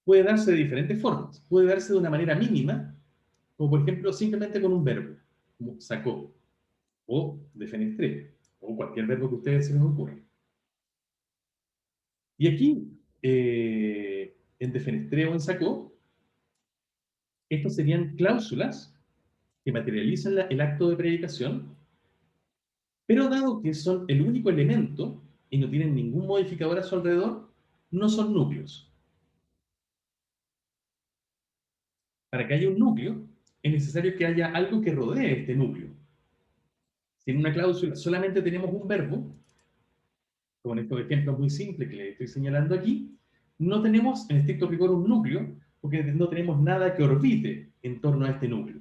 A: puede darse de diferentes formas. Puede darse de una manera mínima, como por ejemplo simplemente con un verbo, como sacó, o defenestré, o cualquier verbo que a ustedes se les ocurra. Y aquí, en defenestré o en sacó, estos serían cláusulas que materializan el acto de predicación, pero dado que son el único elemento y no tienen ningún modificador a su alrededor, no son núcleos. Para que haya un núcleo, es necesario que haya algo que rodee este núcleo. Si en una cláusula solamente tenemos un verbo, como en estos ejemplos muy simples que les estoy señalando aquí, no tenemos en estricto rigor un núcleo, porque no tenemos nada que orbite en torno a este núcleo.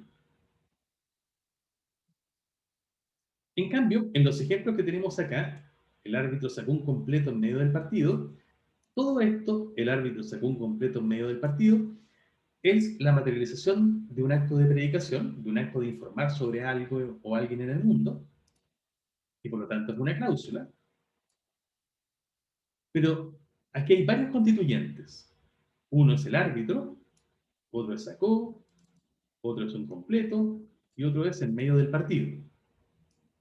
A: En cambio, en los ejemplos que tenemos acá, el árbitro sacó un completo en medio del partido, todo esto, el árbitro sacó un completo en medio del partido, es la materialización de un acto de predicación, de un acto de informar sobre algo o alguien en el mundo, y por lo tanto es una cláusula. Pero aquí hay varios constituyentes. Uno es el árbitro, otro es sacó, otro es un completo, y otro es en medio del partido.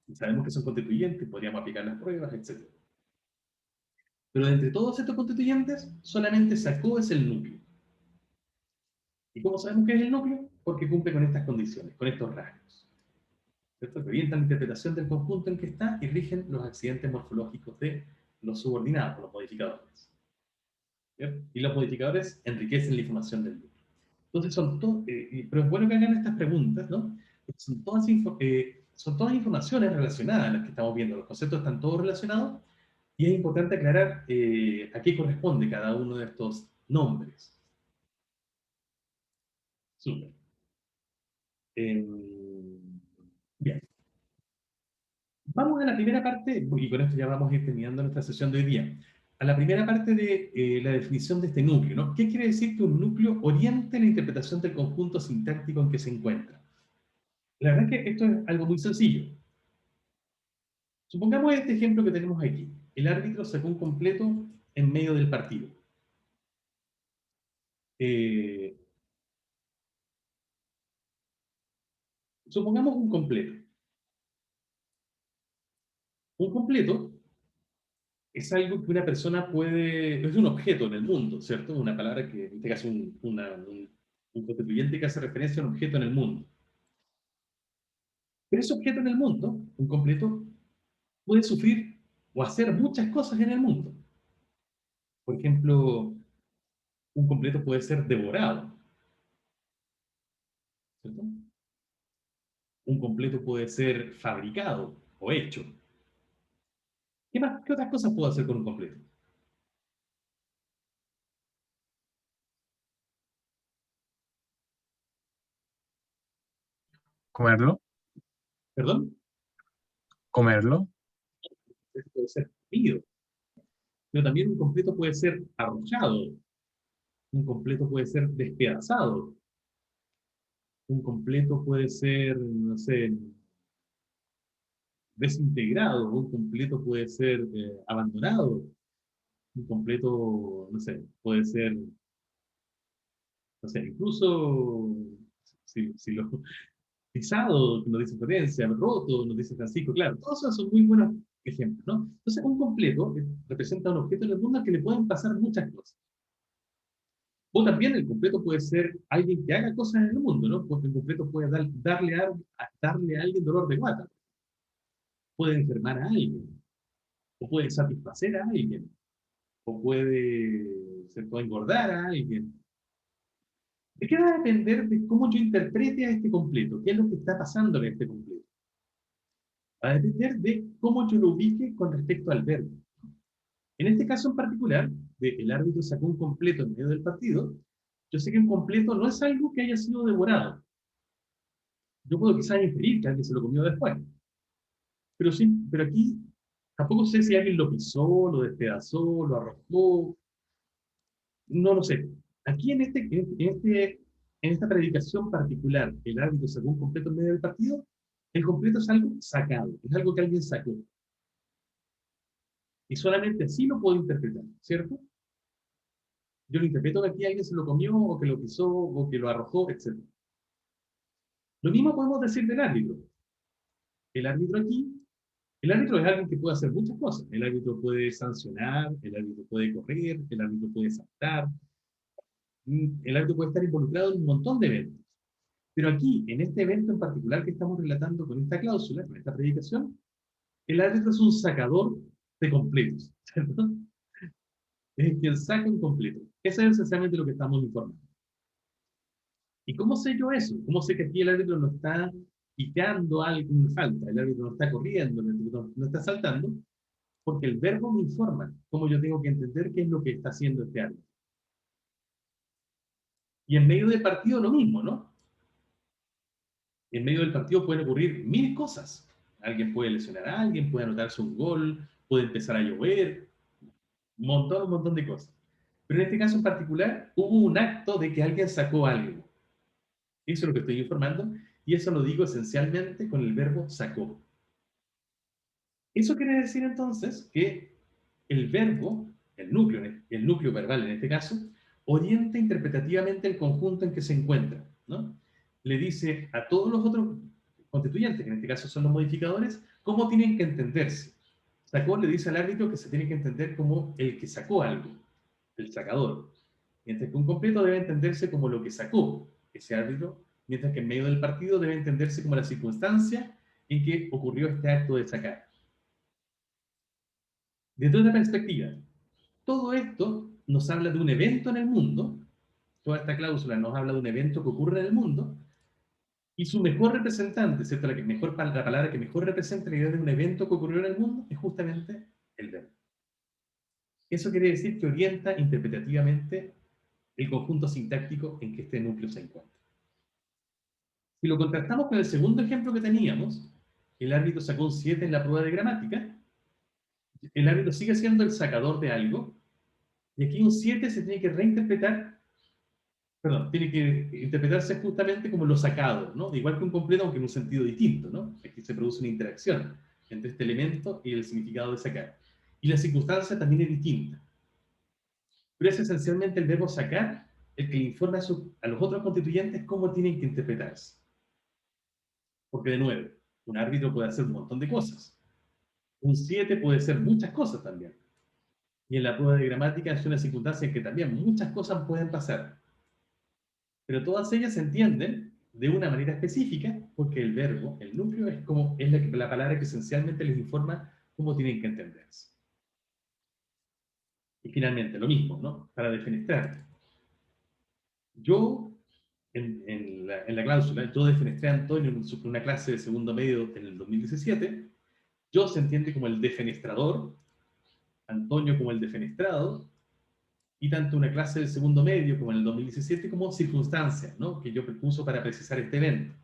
A: Y sabemos que son constituyentes, podríamos aplicar las pruebas, etc. Pero de entre todos estos constituyentes, solamente sacó es el núcleo. ¿Y cómo sabemos que es el núcleo? Porque cumple con estas condiciones, con estos rasgos. ¿Cierto? Que orientan la interpretación del conjunto en que está y rigen los accidentes morfológicos de los subordinados, los modificadores. ¿Cierto? Y los modificadores enriquecen la información del núcleo. Entonces son todos, pero es bueno que hagan estas preguntas, ¿no? Porque son todas informaciones relacionadas las que estamos viendo, los conceptos están todos relacionados, y es importante aclarar a qué corresponde cada uno de estos nombres. Súper. Bien. Vamos a la primera parte, y con esto ya vamos a ir terminando nuestra sesión de hoy día. A la primera parte de la definición de este núcleo, ¿no? ¿Qué quiere decir que un núcleo oriente la interpretación del conjunto sintáctico en que se encuentra? La verdad es que esto es algo muy sencillo. Supongamos este ejemplo que tenemos aquí. El árbitro sacó un completo en medio del partido. Supongamos un completo. Un completo es algo que una persona puede... Es un objeto en el mundo, ¿cierto? Una palabra que, en este caso, un constituyente que hace referencia a un objeto en el mundo. Pero ese objeto en el mundo, un completo, puede sufrir o hacer muchas cosas en el mundo. Por ejemplo, un completo puede ser devorado, ¿cierto? Un completo puede ser fabricado o hecho. ¿Qué más? ¿Qué otras cosas puedo hacer con un completo?
E: Comerlo,
A: ¿Perdón?
E: comerlo,
A: Esto puede ser comido. Pero también un completo puede ser arrollado. Un completo puede ser despedazado. Un completo puede ser, no sé, desintegrado. Un completo puede ser abandonado. Un completo, no sé, puede ser, no sé, incluso si lo pisado, nos dice Florencia, roto, nos dice Francisco, claro, todos esos son muy buenos ejemplos, ¿no? Entonces, un completo representa un objeto en el mundo al que le pueden pasar muchas cosas. O también el completo puede ser alguien que haga cosas en el mundo, ¿no? Porque el completo puede darle a alguien dolor de guata, puede enfermar a alguien, o puede satisfacer a alguien, o se puede engordar a alguien. ¿De qué va a depender de cómo yo interprete a este completo? ¿Qué es lo que está pasando en este completo? Va a depender de cómo yo lo ubique con respecto al verbo. En este caso en particular, de que el árbitro sacó un completo en medio del partido, yo sé que un completo no es algo que haya sido devorado. Yo puedo quizás inferir que alguien se lo comió después. Pero, sí, pero aquí tampoco sé si alguien lo pisó, lo despedazó, lo arrojó. No lo sé. Aquí en esta predicación particular, el árbitro sacó un completo en medio del partido, el completo es algo sacado, es algo que alguien sacó. Y solamente así lo puedo interpretar, ¿cierto? Yo lo interpreto que aquí alguien se lo comió, o que lo pisó, o que lo arrojó, etc. Lo mismo podemos decir del árbitro. El árbitro aquí, el árbitro es alguien que puede hacer muchas cosas. El árbitro puede sancionar, el árbitro puede correr, el árbitro puede saltar, el árbitro puede estar involucrado en un montón de eventos. Pero aquí, en este evento en particular que estamos relatando con esta cláusula, con esta predicación, el árbitro es un sacador de completos, ¿cierto? Es quien saca un completo. Eso es esencialmente lo que estamos informando. ¿Y cómo sé yo eso? ¿Cómo sé que aquí el árbitro no está pitando algo me falta, el árbitro no está corriendo, el árbitro no está saltando, porque el verbo me informa cómo yo tengo que entender qué es lo que está haciendo este árbitro. Y en medio del partido lo mismo, ¿no? En medio del partido pueden ocurrir mil cosas. Alguien puede lesionar a alguien, puede anotarse un gol, puede empezar a llover, un montón de cosas. Pero en este caso en particular hubo un acto de que alguien sacó algo. Eso es lo que estoy informando, y eso lo digo esencialmente con el verbo sacó. Eso quiere decir entonces que el verbo, el núcleo verbal en este caso, orienta interpretativamente el conjunto en que se encuentra, ¿no? Le dice a todos los otros constituyentes, que en este caso son los modificadores, cómo tienen que entenderse. Sacó le dice al árbitro que se tiene que entender como el que sacó algo, el sacador. Mientras que un completo debe entenderse como lo que sacó ese árbitro, mientras que en medio del partido debe entenderse como la circunstancia en que ocurrió este acto de sacar. Desde otra perspectiva, todo esto nos habla de un evento en el mundo, toda esta cláusula nos habla de un evento que ocurre en el mundo, y su mejor representante, ¿cierto? La palabra que mejor representa la idea de un evento que ocurrió en el mundo es justamente el verbo. Eso quiere decir que orienta interpretativamente el conjunto sintáctico en que este núcleo se encuentra. Si lo contrastamos con el segundo ejemplo que teníamos, el árbitro sacó un 7 en la prueba de gramática, el árbitro sigue siendo el sacador de algo, y aquí un 7 se tiene que reinterpretar, perdón, tiene que interpretarse justamente como lo sacado, ¿no? Igual que un completo, aunque en un sentido distinto, ¿no? Aquí se produce una interacción entre este elemento y el significado de sacar. Y la circunstancia también es distinta. Pero es esencialmente el verbo sacar el que le informa a los otros constituyentes cómo tienen que interpretarse. Porque, de nuevo, un árbitro puede hacer un montón de cosas. Un 7 puede ser muchas cosas también. Y en la prueba de gramática es una circunstancia en que también muchas cosas pueden pasar. Pero todas ellas se entienden de una manera específica porque el verbo, el núcleo, es la palabra que esencialmente les informa cómo tienen que entenderse. Y finalmente, lo mismo, ¿no? Para defenestrar. Yo, en la cláusula, yo defenestré a Antonio en una clase de segundo medio en el 2017. Yo se entiende como el defenestrador, Antonio como el defenestrado, y tanto una clase del segundo medio como en el 2017 como circunstancias, ¿no? Que yo propuso para precisar este evento.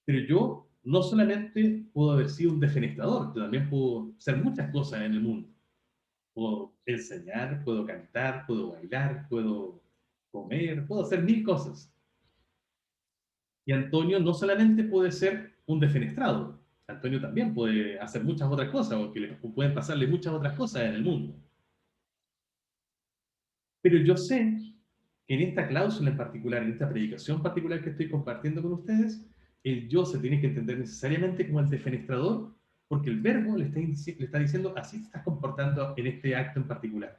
A: Pero yo no solamente puedo haber sido un defenestrador, yo también puedo hacer muchas cosas en el mundo. Puedo enseñar, puedo cantar, puedo bailar, puedo comer, puedo hacer mil cosas. Y Antonio no solamente puede ser un defenestrado, Antonio también puede hacer muchas otras cosas, porque le pueden pasarle muchas otras cosas en el mundo. Pero yo sé que en esta cláusula en particular, en esta predicación particular que estoy compartiendo con ustedes, el yo se tiene que entender necesariamente como el defenestrador, porque el verbo le está diciendo así te estás comportando en este acto en particular.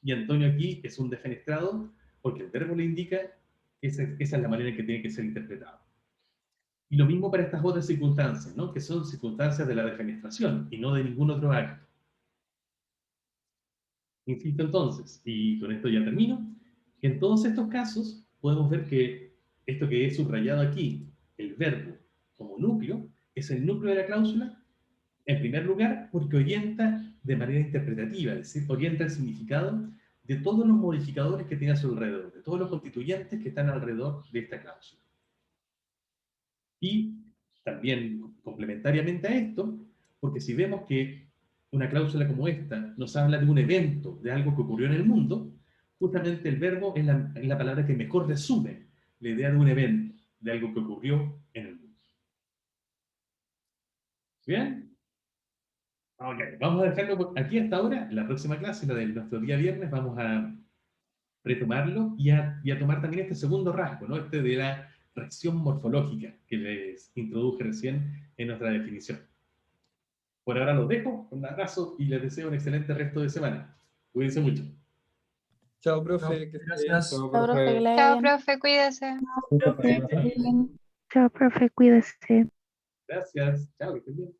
A: Y Antonio aquí es un defenestrado porque el verbo le indica que esa es la manera en que tiene que ser interpretado. Y lo mismo para estas otras circunstancias, ¿no? Que son circunstancias de la defenestración y no de ningún otro acto. Insisto entonces, y con esto ya termino, que en todos estos casos podemos ver que esto que he subrayado aquí, el verbo como núcleo, es el núcleo de la cláusula, en primer lugar, porque orienta de manera interpretativa, es decir, orienta el significado de todos los modificadores que tiene a su alrededor, de todos los constituyentes que están alrededor de esta cláusula. Y también complementariamente a esto, porque si vemos que una cláusula como esta nos habla de un evento, de algo que ocurrió en el mundo, justamente el verbo es la palabra que mejor resume la idea de un evento, de algo que ocurrió en el mundo. ¿Bien? Ok, vamos a dejarlo aquí hasta ahora. En la próxima clase, la de nuestro día viernes, vamos a retomarlo y a tomar también este segundo rasgo, ¿no? Este de la reacción morfológica que les introduje recién en nuestra definición. Por ahora los dejo, un abrazo y les deseo un excelente resto de semana. Cuídense mucho.
H: Chao, profe. Que esté bien.
G: Gracias.
D: Chao, profe, que le vaya
B: Chao,
D: bien.
B: profe, cuídese.
D: Chao, profe, cuídese.
A: Gracias. Chao, que estén bien.